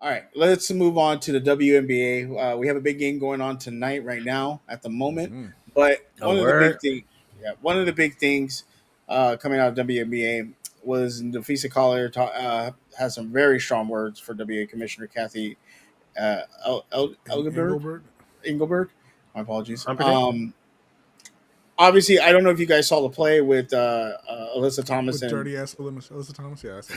All right, let's move on to the WNBA. We have a big game going on tonight, right now, at the moment. Hmm. But A word. one of the big things coming out of WNBA was Napheesa Collier has some very strong words for WNBA Commissioner Cathy Engelbert. Engelbert Engelbert. My apologies. Humperdinck. Obviously, I don't know if you guys saw the play with Alyssa Thomas with and dirty ass Alyssa Thomas. Yeah, I saw.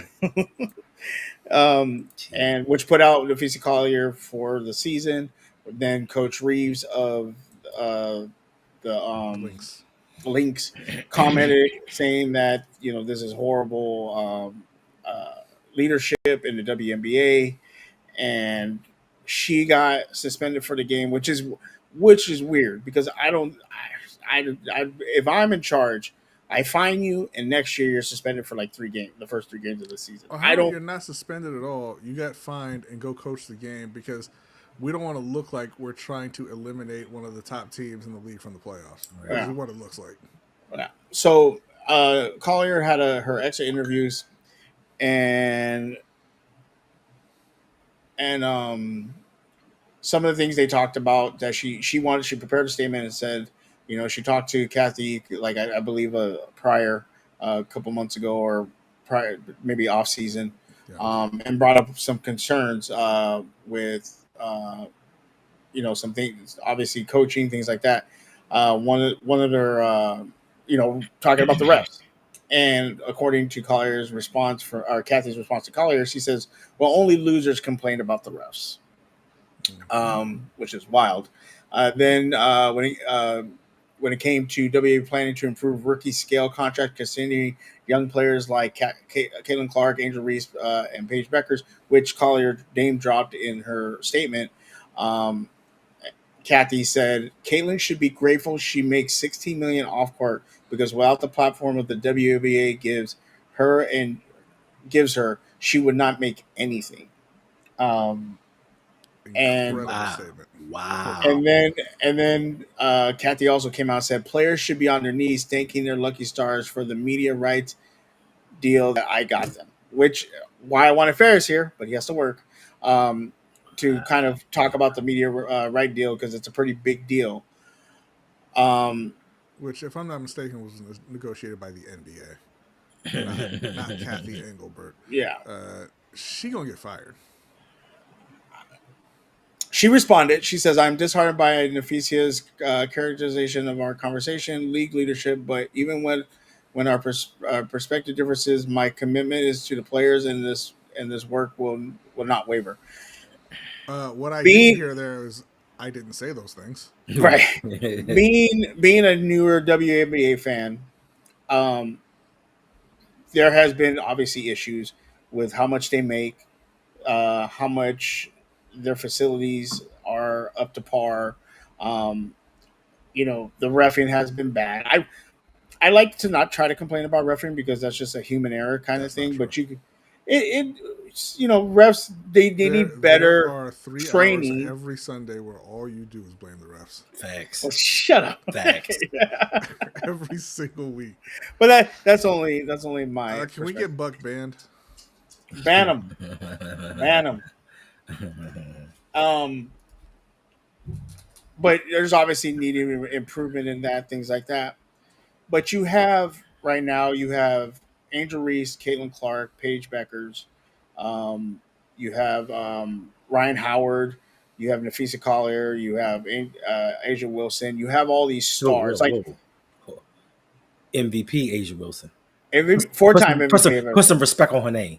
Gee. and which put out Napheesa Collier for the season. Then Coach Reeves of uh, the Lynx. Lynx commented saying that this is horrible leadership in the WNBA, and she got suspended for the game, which is weird because I don't. If I'm in charge, I fine you, and next year you're suspended for like 3 games, the first 3 games of the season. Or I how about don't. you're not suspended at all? You got fined and go coach the game because we don't want to look like we're trying to eliminate one of the top teams in the league from the playoffs. Which Right. is what it looks like. Yeah. So Collier had her exit interviews, and and some of the things they talked about that she prepared a statement and said, she talked to Kathy, like I believe prior a couple months ago, or prior, maybe off season, Yeah. and brought up some concerns with some things, obviously coaching, things like that. One of their talking about the refs. And according to Collier's response or Kathy's response to Collier, she says, "Well, only losers complain about the refs," which is wild. Then when it came to WA planning to improve rookie scale contract, considering young players like Caitlin Clark, Angel Reese, and Paige Beckers, which Collier name dropped in her statement. Um, Kathy said Caitlin should be grateful she makes 16 million off court because without the platform of the WNBA gives her, she would not make anything. Um, and Incredible Wow. statement. Wow. and then Kathy also came out and said players should be on their knees thanking their lucky stars for the media rights deal that I got them. Which why I wanted Ferris here, but he has to work to kind of talk about the media right deal because it's a pretty big deal. Um, Which, if I'm not mistaken, was negotiated by the NBA, not Cathy Engelbert. yeah, She gonna get fired. she responded. She says, "I'm disheartened by Napheesia's characterization of our conversation, league leadership, but even when our perspective differences, my commitment is to the players, and this work will not waver." What I didn't Being hear there is I didn't say those things. right, Right. being a newer WNBA fan, um, there has been obviously issues with how much they make, how much their facilities are up to par. Um, the refing has been bad. I like to not try to complain about refing because that's just a human error kind of That's not thing. true. But refs they need There better are 3 hours training. every Sunday where all you do is blame the refs. Well, Facts. shut up. Facts. Every single week. But that's only my Can we perspective. get Buck banned? Ban them, ban them. Um, but there's obviously needing improvement in that, things like that. But you have Angel Reese, Caitlin Clark, Paige Beckers, you have Ryan Howard, you have Napheesa Collier, you have Asia Wilson, you have all these Whoa, stars whoa, like whoa. MVP Asia Wilson. every Put four-time some, put some, MVP, put some respect on her name.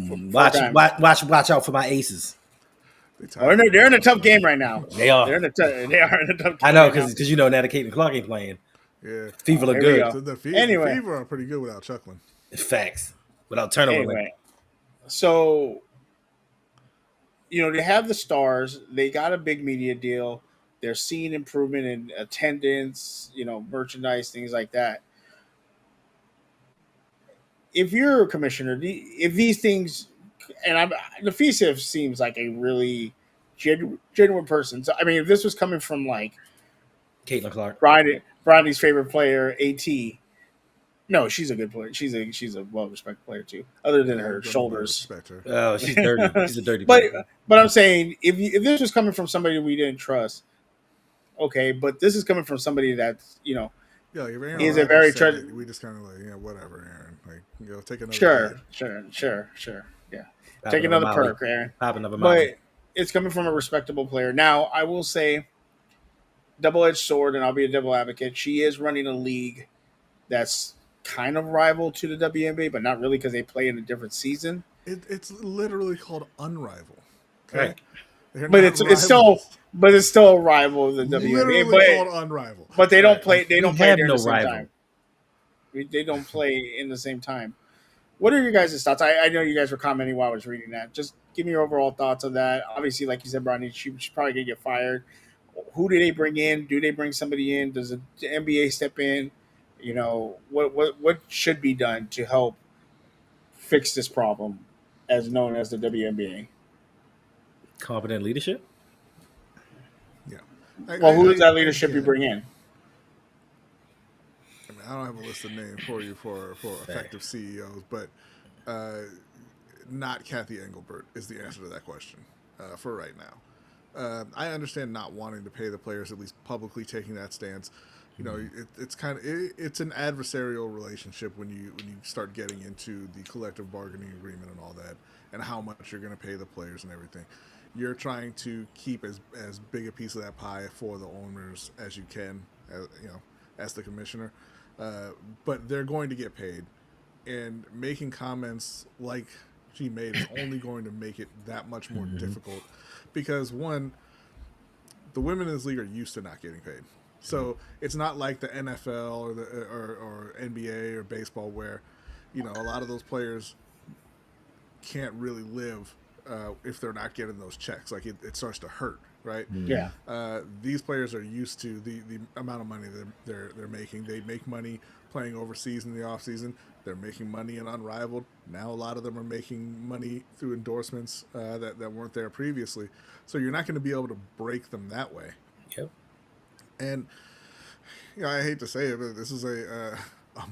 four Watch, times. watch, watch, watch out for my aces. They Oh, tied they're right in a now, tough so. game right now. They are. They are in a tough I game know right now. because now that Caitlin Clark ain't playing, Yeah. Fever look Here we good. go. So the Anyway, Fever are pretty good without Chucklin. Facts without turnover limit. anyway, so they have the stars. They got a big media deal. They're seeing improvement in attendance, merchandise, things like that. If you're a commissioner, if these things, and the FISIF seems like a really genuine person. So I mean, if this was coming from like Caitlin Clark. Brodny's favorite player, AT, No, she's a good player. She's a well respected player too. Other than her Don't nobody shoulders. respect her. Oh, she's dirty. She's a dirty but player. but I'm saying if this was coming from somebody we didn't trust, okay. But this is coming from somebody that's Yeah, like if Aaron is a Rodgers very said it, we just kind of like, yeah, whatever, Aaron. Like, take another hit. Sure. Yeah, Popping take up a another Molly. perk, Aaron. Popping up a Molly. But it's coming from a respectable player. Now I will say, double-edged sword, and I'll be a devil advocate. She is running a league that's kind of rival to the WNBA, but not really because they play in a different season. It's literally called Unrival. Okay, Right. they're But not it's still a rival of the WNBA. literally called Unrival. But they don't Right. play. They don't We play have during no the same rival. time. They don't play in the same time. What are your guys' thoughts? I know you guys were commenting while I was reading that. Just give me your overall thoughts on that. Obviously, like you said, Brodny, she's probably gonna get fired. Who do they bring in? Do they bring somebody in? Does the NBA step in? What should be done to help fix this problem, as known as the WNBA? Competent leadership. Yeah. Well, who is that leadership you bring in? I mean, I don't have a list of names for you for effective CEOs, but not Cathy Engelbert is the answer to that question for right now. I understand not wanting to pay the players, at least publicly taking that stance. It's an adversarial relationship when you start getting into the collective bargaining agreement and all that, and how much you're going to pay the players and everything. You're trying to keep as big a piece of that pie for the owners as you can, as the commissioner. But they're going to get paid, and making comments like she made is only going to make it that much more difficult, because one, the women in this league are used to not getting paid. So it's not like the NFL or NBA or baseball where, a lot of those players can't really live if they're not getting those checks. Like it starts to hurt, right? Yeah. These players are used to the amount of money they're making. They make money playing overseas in the off season. They're making money in Unrivaled. Now a lot of them are making money through endorsements that weren't there previously. So you're not going to be able to break them that way. Yep. And I hate to say it, but this is a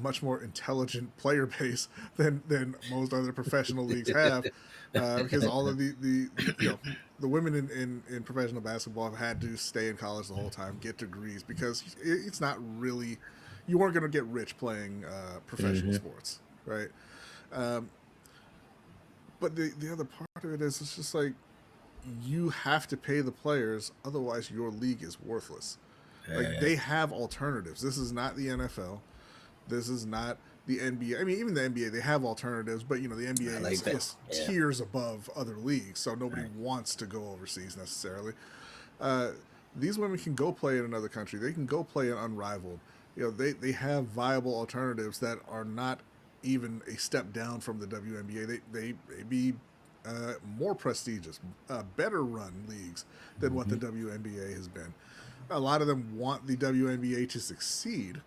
much more intelligent player base than most other professional leagues have, because all of the women in professional basketball have had to stay in college the whole time, get degrees, because it's not really, you weren't going to get rich playing professional sports, right? But the other part of it is, it's just like, you have to pay the players, otherwise your league is worthless. Like, they have alternatives. This is not the NFL. This is not the NBA. I mean, even the NBA, they have alternatives, but the NBA is just tiers above other leagues, so nobody wants to go overseas necessarily. These women can go play in another country. They can go play in Unrivaled. They have viable alternatives that are not even a step down from the WNBA. They be more prestigious, better run leagues than what the WNBA has been. A lot of them want the WNBA to succeed,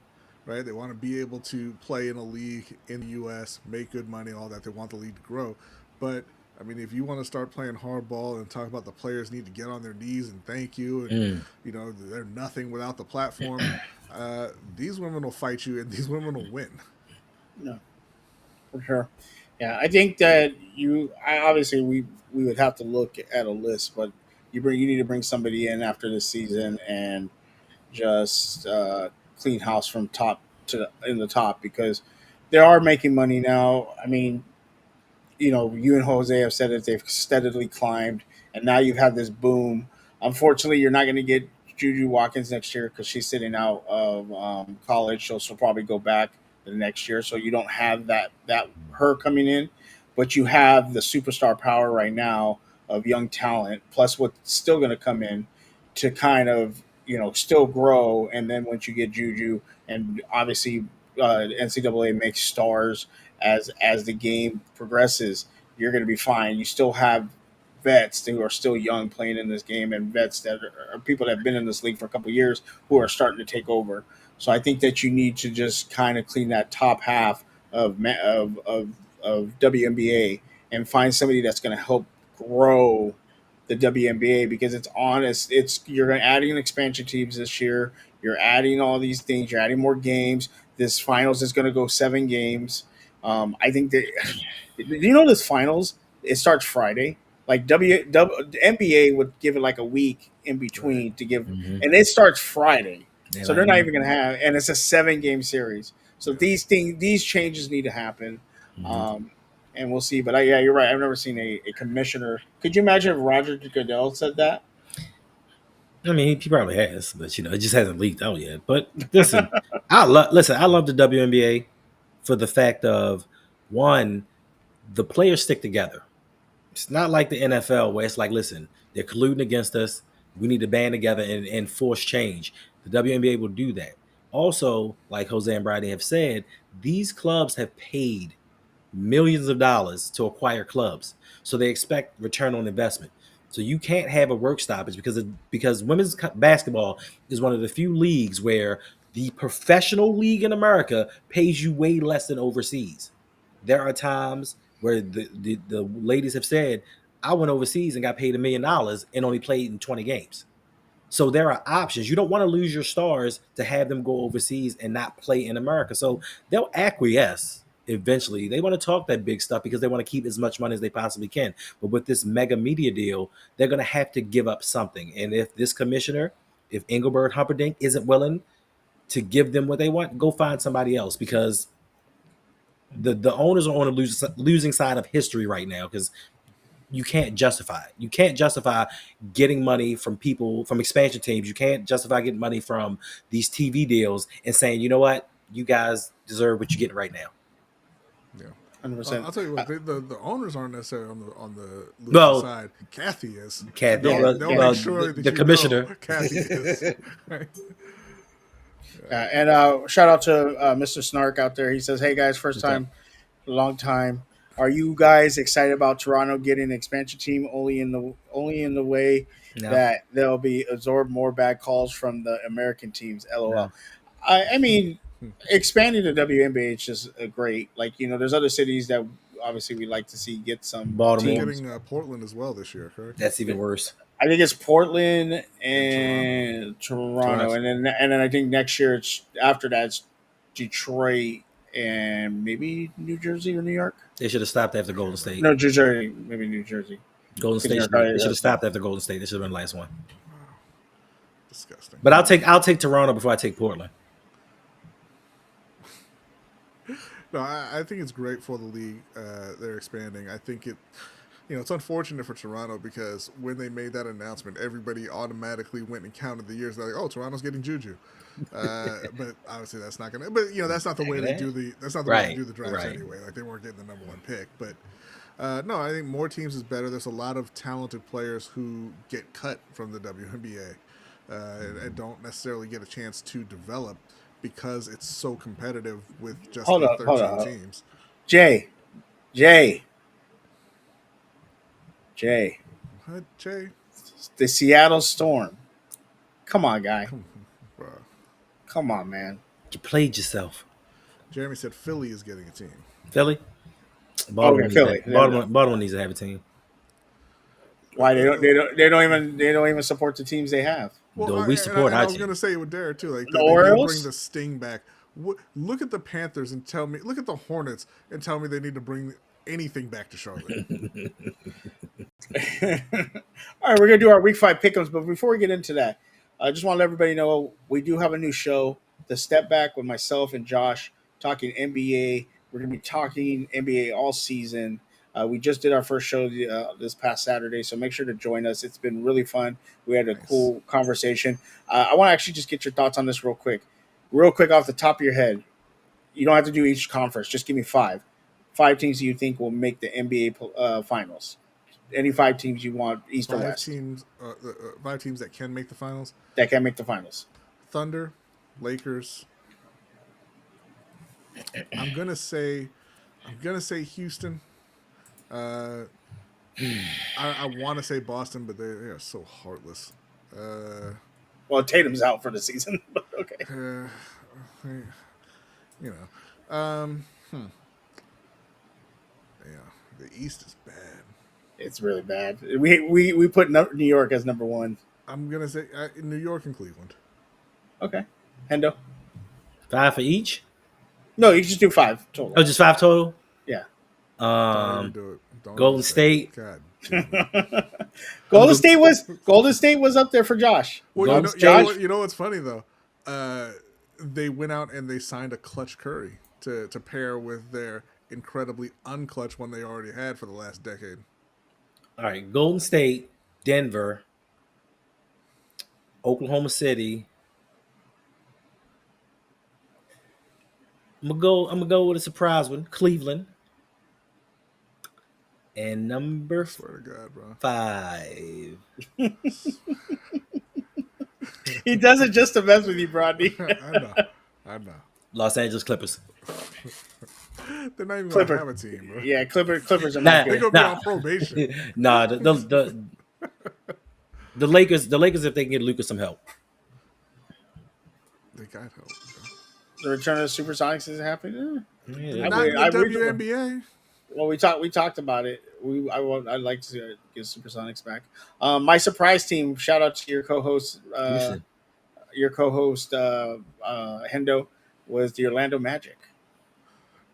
right? They want to be able to play in a league in the U.S., make good money, all that. They want the league to grow. But, I mean, if you want to start playing hardball and talk about the players need to get on their knees and thank you, and, they're nothing without the platform, these women will fight you, and these women will win. No, for sure. Yeah, I think that obviously we would have to look at a list, but you need to bring somebody in after this season and just clean house from top to in the top, because they are making money now. I mean, you and Jose have said that they've steadily climbed, and now you've had this boom. Unfortunately, you're not going to get Juju Watkins next year because she's sitting out of college, so she'll probably go back the next year. So you don't have that her coming in, but you have the superstar power right now of young talent, plus what's still going to come in to kind of still grow. And then once you get Juju, and obviously NCAA makes stars as the game progresses, you're going to be fine. You still have vets who are still young playing in this game, and vets that are people that have been in this league for a couple of years who are starting to take over. So I think that you need to just kind of clean that top half of WNBA and find somebody that's going to help grow the WNBA, because it's honest. You're adding expansion teams this year. You're adding all these things. You're adding more games. This finals is going to go 7 games. I think that you know this finals. It starts Friday. Like NBA would give it like a week in between to give, and it starts Friday. So they're not even going to have, and it's a 7 game series. So these changes need to happen, and we'll see. But yeah, you're right. I've never seen a commissioner. Could you imagine if Roger Goodell said that? I mean, he probably has, but it just hasn't leaked out yet. But listen, I love the WNBA for the fact of one, the players stick together. It's not like the NFL where it's like, listen, they're colluding against us. We need to band together and force change. The WNBA will do that. Also, like Jose and Brodny have said, these clubs have paid millions of dollars to acquire clubs, so they expect return on investment. So you can't have a work stoppage because women's basketball is one of the few leagues where the professional league in America pays you way less than overseas. There are times where the ladies have said, I went overseas and got paid $1 million and only played in 20 games. So there are options. You don't want to lose your stars to have them go overseas and not play in America. So they'll acquiesce eventually. They want to talk that big stuff because they want to keep as much money as they possibly can. But with this mega media deal, they're going to have to give up something. And if this commissioner, if Engelbert Humperdinck isn't willing to give them what they want, go find somebody else, because the owners are on the losing side of history right now, because you can't justify it. You can't justify getting money from people, from expansion teams. You can't justify getting money from these TV deals and saying, you know what, you guys deserve what you're getting right now. Yeah, 100%. I'll tell you what, the owners aren't necessarily on the losing side. Kathy is. Kathy, they'll make sure that the commissioner. Kathy is. Right? And shout out to Mr. Snark out there. He says, "Hey guys, first time, long time. Are you guys excited about Toronto getting an expansion team? Only in the way that they'll be absorb more bad calls from the American teams. LOL. No. I mean, expanding the WNBA is just great. Like, there's other cities that obviously we like to see get some. Baltimore, getting Portland as well this year, correct? That's even worse. I think it's Portland and Toronto. And then I think next year after that it's Detroit and maybe New Jersey or New York. They should have stopped after Golden State. No, New Jersey, maybe New Jersey. Golden State. They should have stopped after Golden State. This should have been the last one. Disgusting. But I'll take Toronto before I take Portland. No, I think it's great for the league. They're expanding. I think it's unfortunate for Toronto because when they made that announcement, everybody automatically went and counted the years. They're like, "Oh, Toronto's getting Juju," but obviously that's not gonna. But that's not the way they do the. That's not the way they do the drafts anyway. Like, they weren't getting the number 1 pick. But no, I think more teams is better. There's a lot of talented players who get cut from the WNBA and don't necessarily get a chance to develop because it's so competitive with just 13 teams. Jay. What, Jay? The Seattle Storm. Come on, guy. Come on, man. You played yourself. Jeremy said Philly is getting a team. Philly? Philly. Baltimore needs to have a team. Why they don't even support the teams they have? Well, we support our team. I was going to say it with Derek too. Like, the Orioles bring the sting back. Look at the Panthers and tell me. Look at the Hornets and tell me they need to bring anything back to Charlotte. All right, we're gonna do our week 5 pick'ems, but before we get into that, I just want to let everybody know we do have a new show, The Step Back, with myself and Josh talking NBA. We're gonna be talking NBA all season. We just did our first show this past Saturday, so make sure to join us. It's been really fun. We had a cool conversation. I want to actually just get your thoughts on this real quick off the top of your head. You don't have to do each conference. Just give me 5 teams you think will make the NBA finals. Any 5 teams you want, East or West. 5 teams that can make the finals. That can make the finals. Thunder, Lakers. I'm gonna say Houston. I want to say Boston, but they are so heartless. Well, Tatum's out for the season, but okay. Yeah, the East is bad. It's really bad. We put New York as number 1. I'm gonna say New York and Cleveland. Okay. Hendo. 5 for each. No, you just do 5 total. Oh, just 5 total. Yeah. Don't even do it. Don't Golden even say State. it. God damn it. Golden State was up there for Josh. Well, Josh. you know what's funny though? They went out and they signed a clutch Curry to pair with their incredibly unclutch one they already had for the last decade. All right, Golden State, Denver, Oklahoma City. I'm gonna go with a surprise one, Cleveland. And number Swear to God, bro. 5. He does it just to mess with you, Brodny. I know. Los Angeles Clippers. They're not even going to have a team, bro. Yeah, Clippers are They're not good. going to be on probation. Nah, the Lakers, if they can get Lucas some help. They got help, bro. The return of the Supersonics isn't happening. Yeah. Not in the WNBA. Well, we talked about it. I'd like to get Supersonics back. My surprise team. Shout out to your co-host. Hendo was the Orlando Magic.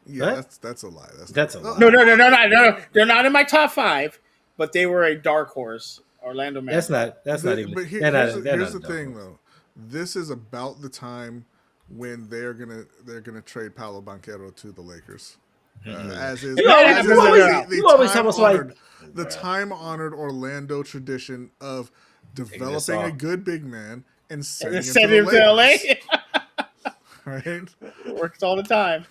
Yeah, what? that's a lie. That's a lie. No. They're not in my top 5, but they were a dark horse. Orlando Magic. That's not even. But here's the thing, though. This is about the time when they're gonna trade Paolo Banchero to the Lakers. As is the time-honored Orlando tradition of developing a good big man and sending him to LA. LA. Right? Works all the time.